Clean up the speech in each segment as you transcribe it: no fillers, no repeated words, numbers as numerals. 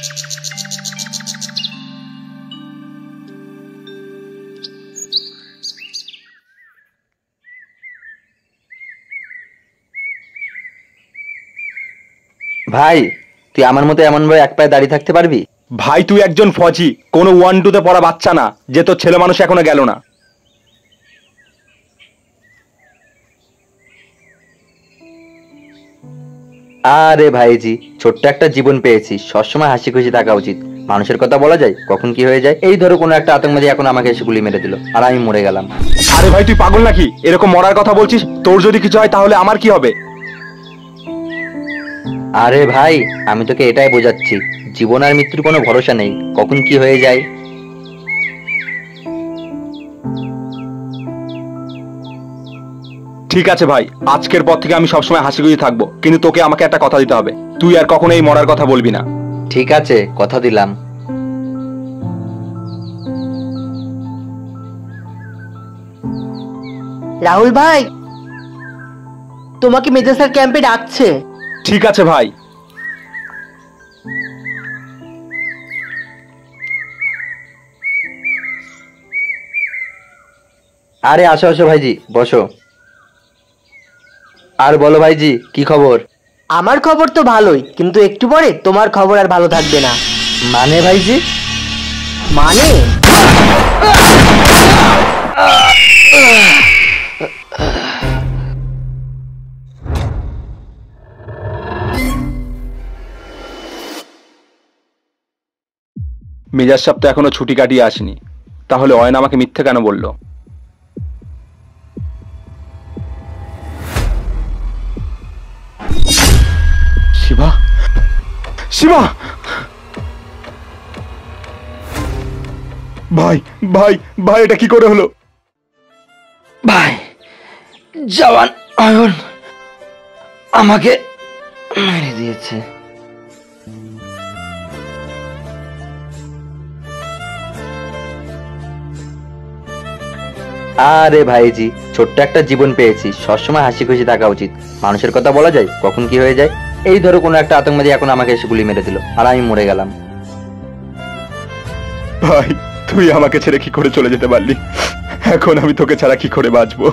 ভাই, তুই আমার মতো এমন ভাবে এক পায়ে দাঁড়িয়ে থাকতে পারবি? ভাই তুই একজন ফজি, কোনো 1-2 তে পড়া বাচ্চা না যে তোর ছেলে মানুষ এখনো গেল না। আরে ভাইজি, ছোট্ট একটা জীবন পেয়েছি, সবসময় হাসি খুশি থাকা উচিত। মানুষের কথা বলা যায়, কখন কি হয়ে যায়। এই ধরো কোনো একটা আতঙ্কবাদী এখন আমাকে এসে গুলি মেরে দিল, আর আমি মরে গেলাম। আরে ভাই তুই পাগল নাকি? এরকম মরার কথা বলছিস? তোর যদি কিছু হয় তাহলে আমার কি হবে? আরে ভাই, আমি তোকে এটাই বোঝাচ্ছি, জীবন আর মৃত্যুর কোনো ভরসা নেই, কখন কি হয়ে যায়। ঠিক আছে ভাই, আজকের পর থেকে আমি সবসময় হাসি খুশি থাকবো, কিন্তু তোকে আমাকে একটা কথা দিতে হবে, তুই আর কখনো এই মরার কথা বলবি না। ঠিক আছে, কথা দিলাম। রাহুল ভাই, তোমাকে মেজর স্যার ক্যাম্পে ডাকছে। ঠিক আছে ভাই। আরে আসো আসো ভাইজি, বসো। আর বলো ভাইজি, কি খবর? আমার খবর তো ভালোই, কিন্তু একটু পরে তোমার খবর আর ভালো থাকবে না। মানে ভাইজি? মানে মেজাজ সাহেব তো এখনো ছুটি কাটিয়ে আসেনি, তাহলে অয়ন আমাকে মিথ্যে কেন বললো? শিবা, শিবা! ভাই ভাই ভাই, এটা কি করে হলো? ভাই, জওয়ান অয়ন আমাকে মেরে দিয়েছে। আরে ভাইজি, ছোট্ট একটা জীবন পেয়েছি, সবসময় হাসি খুশি থাকা উচিত। মানুষের কথা বলা যায়, কখন কি হয়ে যায়। এই ধরো কোনো একটা আতঙ্কবাদী এখন আমাকে এসে গুলি মেরে দিল, আর আমি মরে গেলাম। ভাই, তুই আমাকে ছেড়ে কি করে চলে যেতে পারলি? এখন আমি তোকে ছাড়া কি করে বাঁচবো?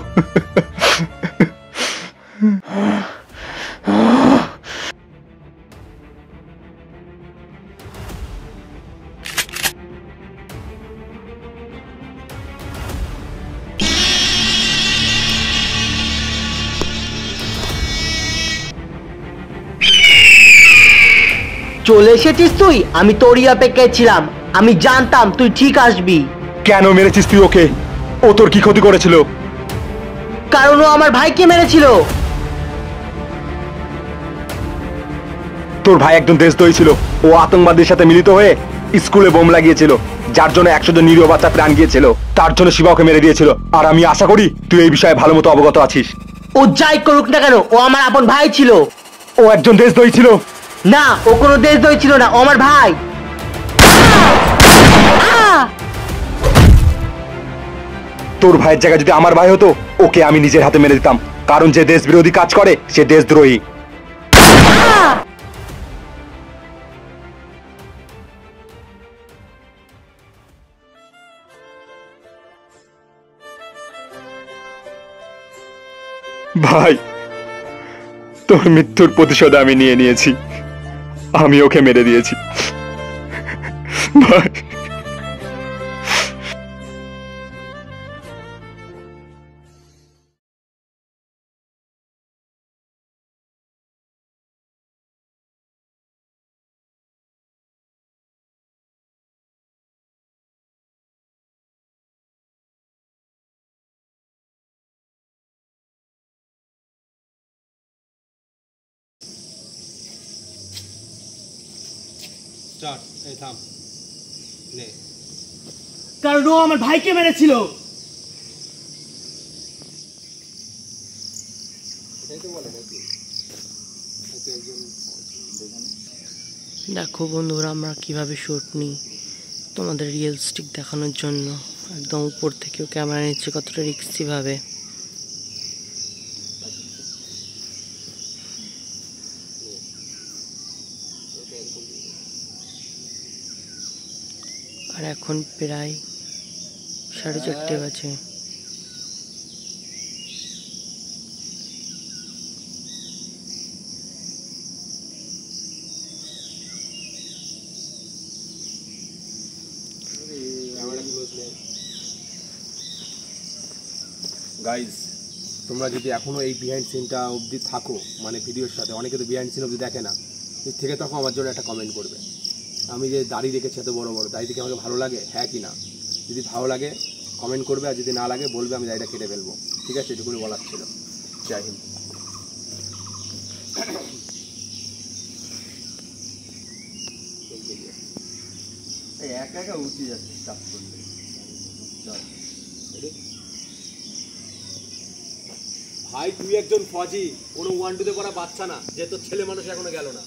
চলে এসেছিস তুই? আমি তোরই অপেক্ষায় ছিলাম, আমি জানতাম তুই ঠিক আসবি। কেন মেরেছিস তুই ওকে? ও তোর কি ক্ষতি করেছিল? কারণ ও আমার ভাইকে মেরেছিল। তোর ভাই একজন দেশদ্রোহী ছিল, ও আতঙ্কবাদীর সাথে মিলিত হয়ে স্কুলে বোম লাগিয়েছিল, যার জন্য 100 জন নিরীহ বাচ্চা প্রাণ গিয়েছিল। তার জন্য শিবা ওকে মেরে দিয়েছিল, আর আমি আশা করি তুই এই বিষয়ে ভালো মতো অবগত আছিস। ও যাই করুক না কেন, ও আমার আপন ভাই ছিল। ও একজন দেশদ্রোহী ছিল? না, ও কোনো দেশদ্রোহী ছিল না, ও আমার ভাই। তোর ভাইয়ের জায়গায় যদি আমার ভাই হতো, ওকে আমি নিজের হাতে মেরে দিতাম, কারণ যে দেশ বিরোধী কাজ করে সে দেশদ্রোহী। ভাই, তোর মৃত্যুর প্রতিশোধ আমি নিয়ে নিয়েছি, আমি ওকে মেরে দিয়েছি। ভাই, কারণ ও আমার ভাইকে মেরেছিল। দেখো বন্ধুরা, আমরা কিভাবে শুট নিই তোমাদের রিয়েলিস্টিক দেখানোর জন্য। একদম উপর থেকেও ক্যামেরা নিচ্ছে, কতটা রিস্কি ভাবে। আর এখন প্রায় 4:30 বাজে। গাইজ, তোমরা যদি এখনও এই বিহাইন্ড সিনটা অবধি থাকো, মানে ভিডিওর সাথে, অনেকে তো বিহাইন্ড সিন অবধি দেখে না, এর থেকে তখন আমার জন্য একটা কমেন্ট করবে। আমি যে দাড়ি রেখেছি এত বড় বড়, দাড়ি থেকে আমাকে ভালো লাগে, হ্যাঁ কি না? যদি ভালো লাগে কমেন্ট করবে, আর যদি না লাগে বলবে, আমি দাড়িটা কেটে ফেলবো। ঠিক আছে, এটুকুনি বলার ছিল। জয় হিন্দ। একা একা উঠে যাচ্ছে চাপ করলে। ভাই তুই একজন ফজি, কোনো 1-2 তে পড়া বাচ্চা না, যে তোর ছেলে মানুষ এখনো গেল না।